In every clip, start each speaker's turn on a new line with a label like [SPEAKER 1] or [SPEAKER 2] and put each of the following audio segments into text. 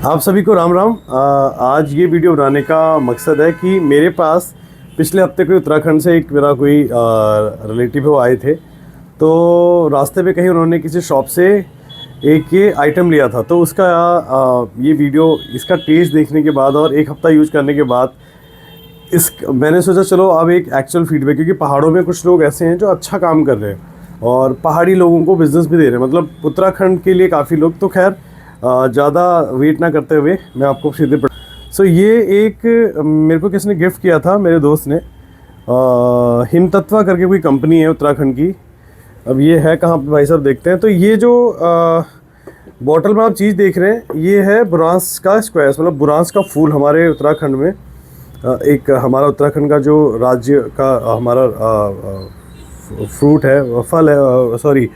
[SPEAKER 1] आप सभी को राम राम। आज ये वीडियो बनाने का मकसद है कि मेरे पास पिछले हफ्ते कोई उत्तराखंड से एक मेरा कोई रिलेटिव वो आए थे। तो रास्ते पे कहीं उन्होंने किसी शॉप से एक ये आइटम लिया था। तो उसका ये वीडियो इसका टेस्ट देखने के बाद और एक हफ़्ता यूज़ करने के बाद मैंने सोचा चलो अब एक एक्चुअल फीडबैक, क्योंकि पहाड़ों में कुछ लोग ऐसे हैं जो अच्छा काम कर रहे हैं और पहाड़ी लोगों को बिज़नेस भी दे रहे हैं, मतलब उत्तराखंड के लिए काफ़ी लोग। तो खैर ज़्यादा वेट ना करते हुए मैं आपको सीधे ये एक मेरे को किसी ने गिफ्ट किया था, मेरे दोस्त ने। हिमतत्वा करके कोई कंपनी है उत्तराखंड की। अब ये है कहाँ पे भाई साहब, देखते हैं। तो ये जो बॉटल में आप चीज़ देख रहे हैं ये है बुरांस का स्क्वायर्स, मतलब बुरांस का फूल। हमारे उत्तराखंड में एक हमारा उत्तराखंड का जो राज्य का हमारा फ्रूट है, फल है, सॉरी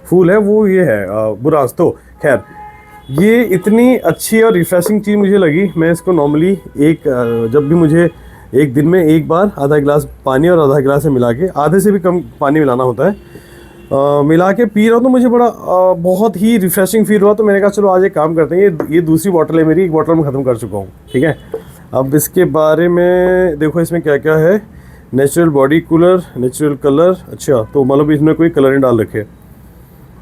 [SPEAKER 1] फूल है, वो ये है बुरांस। तो खैर ये इतनी अच्छी और रिफ़्रेशिंग चीज़ मुझे लगी। मैं इसको नॉर्मली जब भी मुझे एक दिन में एक बार आधा गिलास पानी और आधा गिलास से मिला के, आधे से भी कम पानी मिलाना होता है, मिला के पी रहा हूँ। तो मुझे बड़ा बहुत ही रिफ़्रेशिंग फील हुआ। तो मैंने कहा चलो आज एक काम करते हैं, ये दूसरी बॉटल है मेरी, एक बॉटल में ख़त्म कर चुका हूँ, ठीक है। अब इसके बारे में देखो इसमें क्या क्या है। Natural body cooler, natural colour, अच्छा तो मतलब इसमें कोई कलर नहीं डाल रखे।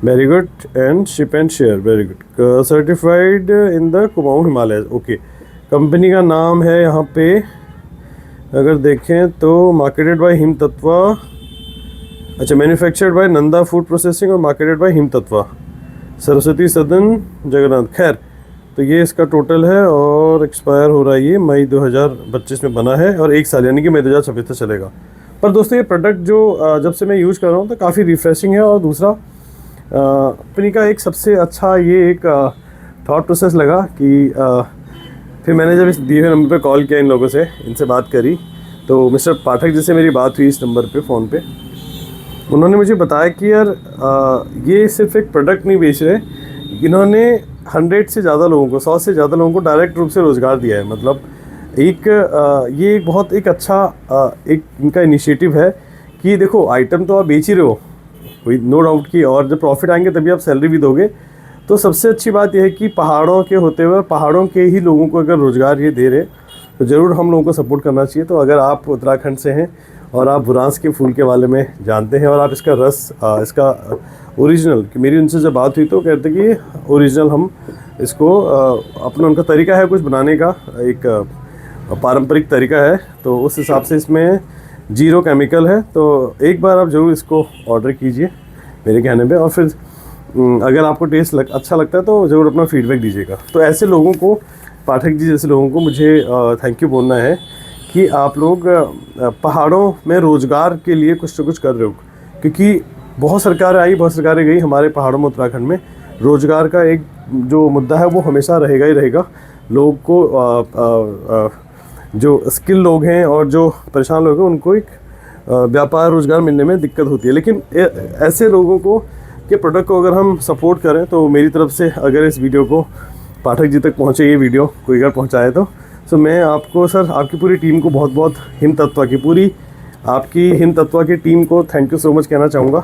[SPEAKER 1] Very good and ship and share, very good, certified in the Kumaon Himalaya. Okay, company का नाम है यहाँ पे अगर देखें तो मार्केटेड बाय हिमतत्वा, अच्छा manufactured by Nanda food processing और मार्केटेड बाय हिमतत्वा, सरस्वती सदन, जगन्नाथ। खैर तो ये इसका टोटल है और एक्सपायर हो रहा है ये मई 2025 में बना है और 1 साल यानी कि मई 2026 तक चलेगा। पर दोस्तों ये प्रोडक्ट जो जब से मैं यूज़ कर रहा हूँ तो काफ़ी रिफ़्रेशिंग है। और दूसरा कंपनी का एक सबसे अच्छा ये एक थॉट प्रोसेस लगा कि फिर मैंने जब इस दिए हुए नंबर पे कॉल किया, इन लोगों से, इनसे बात करी, तो मिस्टर पाठक जी से मेरी बात हुई इस नंबर पे फ़ोन पे। उन्होंने मुझे बताया कि यार ये सिर्फ एक प्रोडक्ट नहीं बेच रहे, इन्होंने 100 से ज़्यादा लोगों को, 100 से ज़्यादा लोगों को डायरेक्ट रूप से रोज़गार दिया है। मतलब ये एक बहुत एक अच्छा एक इनका इनिशिएटिव है कि देखो आइटम तो आप बेच ही रहे हो, कोई नो डाउट की, और जब प्रॉफिट आएंगे तभी आप सैलरी भी दोगे। तो सबसे अच्छी बात यह है कि पहाड़ों के होते हुए पहाड़ों के ही लोगों को अगर रोज़गार ये दे रहे तो ज़रूर हम लोगों को सपोर्ट करना चाहिए। तो अगर आप उत्तराखंड से हैं और आप बुरांस के फूल के बारे में जानते हैं और आप इसका रस, इसका ओरिजिनल, कि मेरी उनसे जब बात हुई तो कहते कि ओरिजिनल हम इसको अपना, उनका तरीका है कुछ बनाने का, एक पारंपरिक तरीका है, तो उस हिसाब से इसमें 0 केमिकल है। तो एक बार आप ज़रूर इसको ऑर्डर कीजिए मेरे कहने पे, और फिर अगर आपको टेस्ट अच्छा लगता है तो ज़रूर अपना फीडबैक दीजिएगा। तो ऐसे लोगों को, पाठक जी जैसे लोगों को मुझे थैंक यू बोलना है कि आप लोग पहाड़ों में रोज़गार के लिए कुछ न कुछ कर रहे हो, क्योंकि बहुत सरकारें आई, बहुत सरकारें गई, हमारे पहाड़ों में उत्तराखंड में रोज़गार का एक जो मुद्दा है वो हमेशा रहेगा ही रहेगा। लोग को जो स्किल लोग हैं और जो परेशान लोग हैं उनको एक व्यापार रोज़गार मिलने में दिक्कत होती है। लेकिन ऐसे लोगों को के प्रोडक्ट को अगर हम सपोर्ट करें तो मेरी तरफ से, अगर इस वीडियो को पाठक जी तक पहुँचे, ये वीडियो कोई अगर पहुँचाए तो मैं आपको सर, आपकी पूरी टीम को बहुत बहुत, हिमतत्वा की पूरी आपकी हिमतत्वा की टीम को थैंक यू सो मच कहना चाहूँगा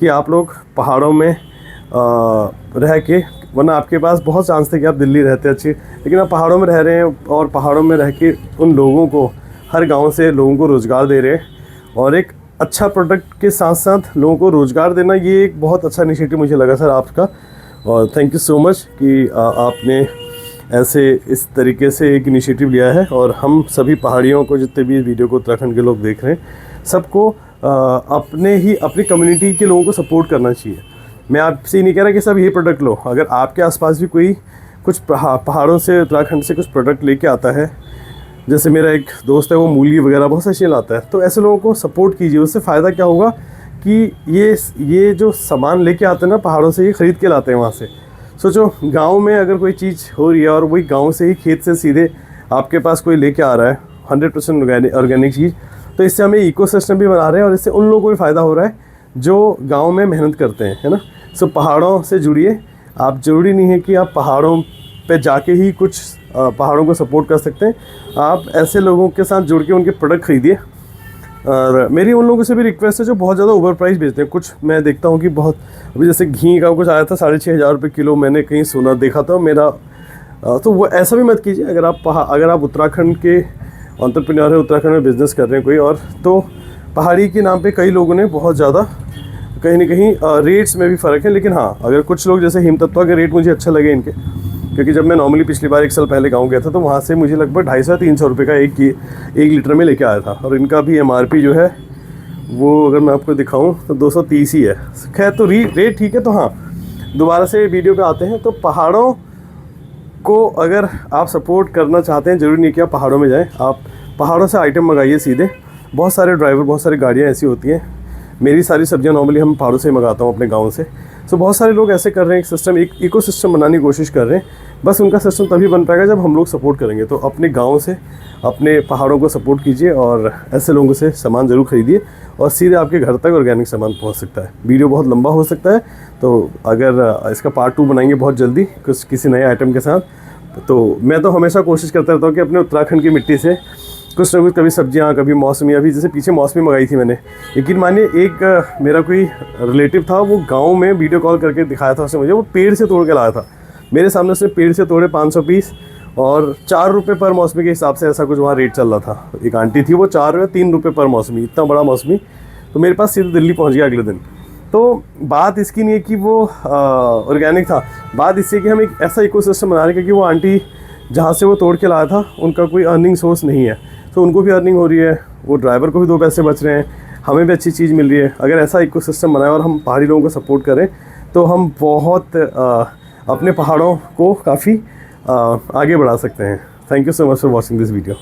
[SPEAKER 1] कि आप लोग पहाड़ों में रह के, वरना आपके पास बहुत चांस थे कि आप दिल्ली रहते अच्छी, लेकिन आप पहाड़ों में रह रहे हैं और पहाड़ों में रह के उन लोगों को, हर गांव से लोगों को रोज़गार दे रहे हैं। और एक अच्छा प्रोडक्ट के साथ साथ लोगों को रोज़गार देना, ये एक बहुत अच्छा इनिशिएटिव मुझे लगा सर आपका। और थैंक यू सो मच कि आपने ऐसे इस तरीके से एक इनिशिएटिव लिया है। और हम सभी पहाड़ियों को, जितने भी इस वीडियो को उत्तराखंड के लोग देख रहे हैं, सबको अपनी कम्युनिटी के लोगों को सपोर्ट करना चाहिए। मैं आपसे नहीं कह रहा कि सब ये प्रोडक्ट लो, अगर आपके आसपास भी कोई कुछ पहाड़ों से, उत्तराखंड से कुछ प्रोडक्ट लेके आता है, जैसे मेरा एक दोस्त है वो मूली वगैरह बहुत सारी चीज़ें लाता है, तो ऐसे लोगों को सपोर्ट कीजिए। उससे फ़ायदा क्या होगा कि ये जो सामान लेके आते हैं ना पहाड़ों से, ये ख़रीद के लाते हैं वहाँ से। सोचो गांव में अगर कोई चीज़ हो रही है और वही गांव से ही, खेत से सीधे आपके पास कोई लेके आ रहा है 100% ऑर्गेनिक चीज़, तो इससे हमें इकोसिस्टम भी बना रहे हैं और इससे उन लोगों को भी फ़ायदा हो रहा है जो गांव में मेहनत करते हैं, है ना। सो पहाड़ों से जुड़िए आप, ज़रूरी नहीं है कि आप पहाड़ों पे जाके ही कुछ पहाड़ों को सपोर्ट कर सकते हैं, आप ऐसे लोगों के साथ जुड़ के उनके प्रोडक्ट खरीदिए। और मेरी उन लोगों से भी रिक्वेस्ट है जो बहुत ज़्यादा ओवर प्राइस बेचते हैं। कुछ मैं देखता हूँ कि बहुत, अभी जैसे घी का कुछ आया था 6,500 रुपये किलो, मैंने कहीं सुना देखा था, मेरा तो वो ऐसा भी मत कीजिए। अगर आप उत्तराखंड के एंटरप्रेन्योर है, उत्तराखंड में बिज़नेस कर रहे हैं कोई और, तो पहाड़ी के नाम पे कई लोगों ने बहुत ज़्यादा कहीं ना कहीं रेट्स में भी फ़र्क है। लेकिन हाँ, अगर कुछ लोग जैसे हिमतत्वा के रेट मुझे अच्छे लगे इनके, क्योंकि जब मैं नॉर्मली पिछली बार 1 साल पहले गाँव गया था तो वहाँ से मुझे लगभग 250-300 रुपये का एक लीटर में लेके आया था। और इनका भी MRP जो है वो अगर मैं आपको दिखाऊं तो 230 ही है। खैर, तो रेट ठीक है। तो हाँ, दोबारा से वीडियो पे आते हैं। तो पहाड़ों को अगर आप सपोर्ट करना चाहते हैं, ज़रूरी नहीं कि आप पहाड़ों में जाएं, आप पहाड़ों से आइटम मंगाइए सीधे। बहुत सारे ड्राइवर, बहुत सारी गाड़ियाँ ऐसी होती हैं। मेरी सारी सब्जियां नॉर्मली हम पहाड़ों से ही मंगाता हूँ अपने गांव से। सो बहुत सारे लोग ऐसे कर रहे हैं, एक इकोसिस्टम बनाने की कोशिश कर रहे हैं। बस उनका सिस्टम तभी बन पाएगा जब हम लोग सपोर्ट करेंगे। तो अपने गांव से अपने पहाड़ों को सपोर्ट कीजिए और ऐसे लोगों से सामान ज़रूर खरीदिए और सीधे आपके घर तक ऑर्गेनिक सामान पहुंच सकता है। वीडियो बहुत लंबा हो सकता है, तो अगर इसका पार्ट 2 बनाएंगे बहुत जल्दी किसी नए आइटम के साथ। तो मैं तो हमेशा कोशिश करता रहता हूँ कि अपने उत्तराखंड की मिट्टी से कुछ ना कुछ, कभी सब्जियां, कभी मौसमी। अभी जैसे पीछे मौसमी मंगाई थी मैंने, यकीन मानिए, एक मेरा कोई रिलेटिव था, वो गांव में वीडियो कॉल करके दिखाया था उसने मुझे, वो पेड़ से तोड़ के लाया था मेरे सामने। उसने पेड़ से तोड़े 500 पीस और 4 रुपये पर मौसमी के हिसाब से ऐसा कुछ वहाँ रेट चल रहा था। एक आंटी थी, वो 4 या 3 रुपये पर मौसमी, इतना बड़ा मौसमी। तो मेरे पास सीधे दिल्ली पहुँच गया अगले दिन। तो बात इसकी नहीं है कि वो ऑर्गेनिक था, बात इससे कि हम एक ऐसा इकोसिस्टम बना रहे हैं, क्योंकि वो आंटी जहाँ से वो तोड़ के लाया था उनका कोई अर्निंग सोर्स नहीं है। तो उनको भी अर्निंग हो रही है, वो ड्राइवर को भी 2 पैसे बच रहे हैं, हमें भी अच्छी चीज़ मिल रही है। अगर ऐसा इकोसिस्टम बनाए और हम पहाड़ी लोगों को सपोर्ट करें तो हम बहुत अपने पहाड़ों को काफ़ी आगे बढ़ा सकते हैं। Thank you so much for watching this video.